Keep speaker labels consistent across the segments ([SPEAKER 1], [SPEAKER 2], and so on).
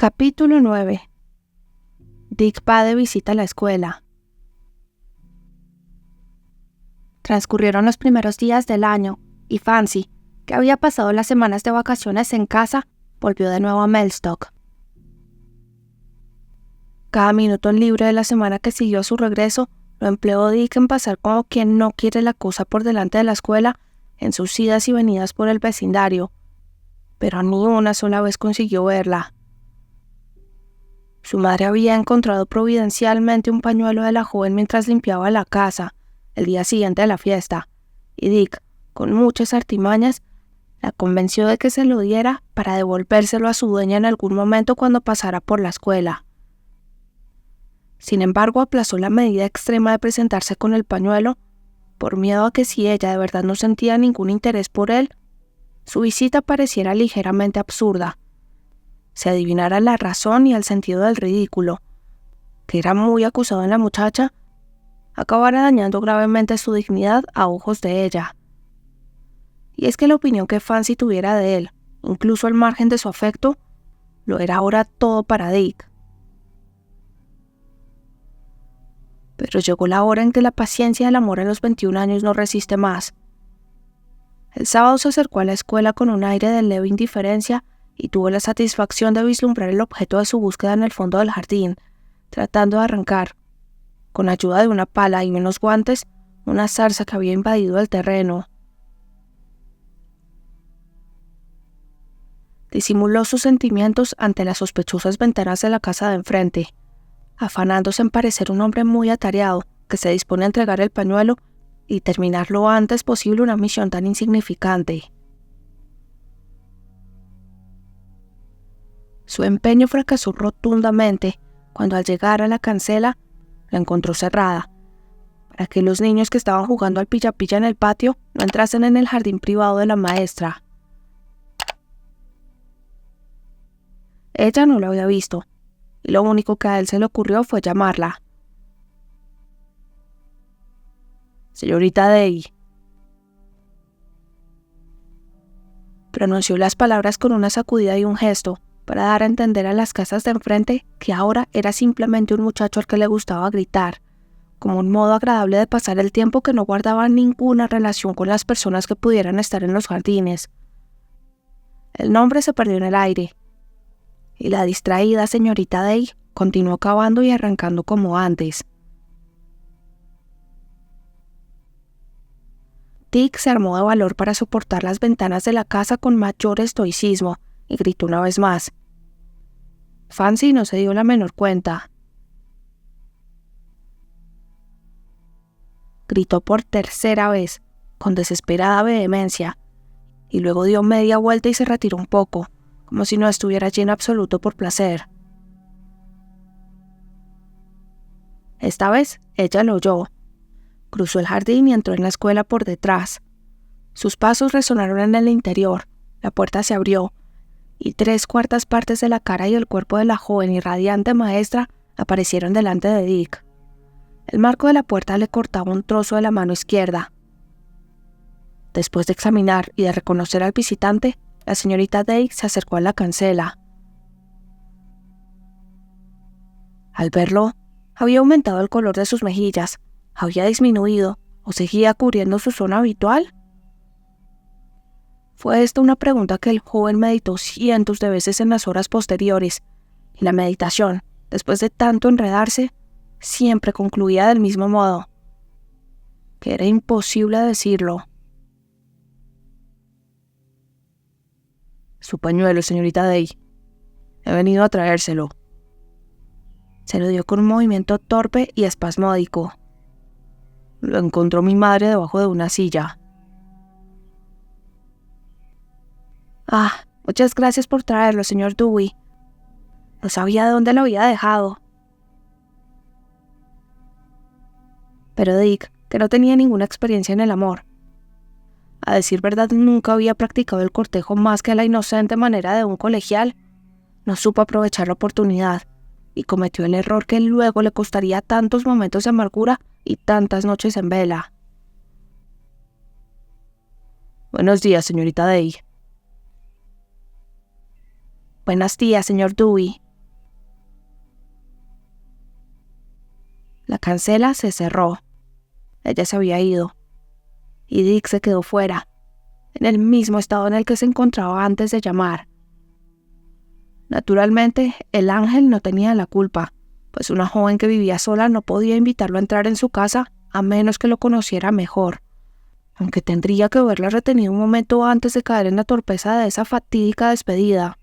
[SPEAKER 1] Capítulo 9. Dick va de visita a la escuela. Transcurrieron los primeros días del año, y Fancy, que había pasado las semanas de vacaciones en casa, volvió de nuevo a Mellstock. Cada minuto libre de la semana que siguió a su regreso, lo empleó Dick en pasar como quien no quiere la cosa por delante de la escuela, en sus idas y venidas por el vecindario, pero ni una sola vez consiguió verla. Su madre había encontrado providencialmente un pañuelo de la joven mientras limpiaba la casa, el día siguiente de la fiesta, y Dick, con muchas artimañas, la convenció de que se lo diera para devolvérselo a su dueña en algún momento cuando pasara por la escuela. Sin embargo, aplazó la medida extrema de presentarse con el pañuelo, por miedo a que si ella de verdad no sentía ningún interés por él, su visita pareciera ligeramente absurda. Se adivinara la razón y el sentido del ridículo, que era muy acusado en la muchacha, acabara dañando gravemente su dignidad a ojos de ella. Y es que la opinión que Fancy tuviera de él, incluso al margen de su afecto, lo era ahora todo para Dick. Pero llegó la hora en que la paciencia del amor a los 21 años no resiste más. El sábado se acercó a la escuela con un aire de leve indiferencia y tuvo la satisfacción de vislumbrar el objeto de su búsqueda en el fondo del jardín, tratando de arrancar, con ayuda de una pala y unos guantes, una zarza que había invadido el terreno. Disimuló sus sentimientos ante las sospechosas ventanas de la casa de enfrente, afanándose en parecer un hombre muy atareado que se dispone a entregar el pañuelo y terminar lo antes posible una misión tan insignificante. Su empeño fracasó rotundamente cuando al llegar a la cancela la encontró cerrada, para que los niños que estaban jugando al pilla-pilla en el patio no entrasen en el jardín privado de la maestra. Ella no lo había visto, y lo único que a él se le ocurrió fue llamarla. «Señorita Day». Pronunció las palabras con una sacudida y un gesto, para dar a entender a las casas de enfrente que ahora era simplemente un muchacho al que le gustaba gritar, como un modo agradable de pasar el tiempo que no guardaba ninguna relación con las personas que pudieran estar en los jardines. El nombre se perdió en el aire, y la distraída señorita Day continuó cavando y arrancando como antes. Dick se armó de valor para soportar las ventanas de la casa con mayor estoicismo y gritó una vez más. Fancy no se dio la menor cuenta. Gritó por tercera vez, con desesperada vehemencia, y luego dio media vuelta y se retiró un poco, como si no estuviera allí en absoluto por placer. Esta vez ella lo oyó. Cruzó el jardín y entró en la escuela por detrás. Sus pasos resonaron en el interior, la puerta se abrió, y 3/4 partes de la cara y el cuerpo de la joven y radiante maestra aparecieron delante de Dick. El marco de la puerta le cortaba un trozo de la mano izquierda. Después de examinar y de reconocer al visitante, la señorita Day se acercó a la cancela. Al verlo, había aumentado el color de sus mejillas, había disminuido o seguía cubriendo su zona habitual. Fue esta una pregunta que el joven meditó cientos de veces en las horas posteriores, y la meditación, después de tanto enredarse, siempre concluía del mismo modo, que era imposible decirlo. «Su pañuelo, señorita Day. He venido a traérselo». Se lo dio con un movimiento torpe y espasmódico. «Lo encontró mi madre debajo de una silla». «Ah, muchas gracias por traerlo, señor Dewey. No sabía de dónde lo había dejado». Pero Dick, que no tenía ninguna experiencia en el amor, a decir verdad nunca había practicado el cortejo más que a la inocente manera de un colegial, no supo aprovechar la oportunidad y cometió el error que luego le costaría tantos momentos de amargura y tantas noches en vela. «Buenos días, señorita Day». «Buenos días, señor Dewey». La cancela se cerró. Ella se había ido. Y Dick se quedó fuera, en el mismo estado en el que se encontraba antes de llamar. Naturalmente, el ángel no tenía la culpa, pues una joven que vivía sola no podía invitarlo a entrar en su casa a menos que lo conociera mejor, aunque tendría que haberla retenido un momento antes de caer en la torpeza de esa fatídica despedida.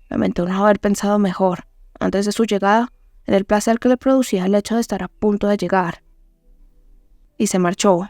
[SPEAKER 1] Lamentó no haber pensado mejor, antes de su llegada, en el placer que le producía el hecho de estar a punto de llegar. Y se marchó,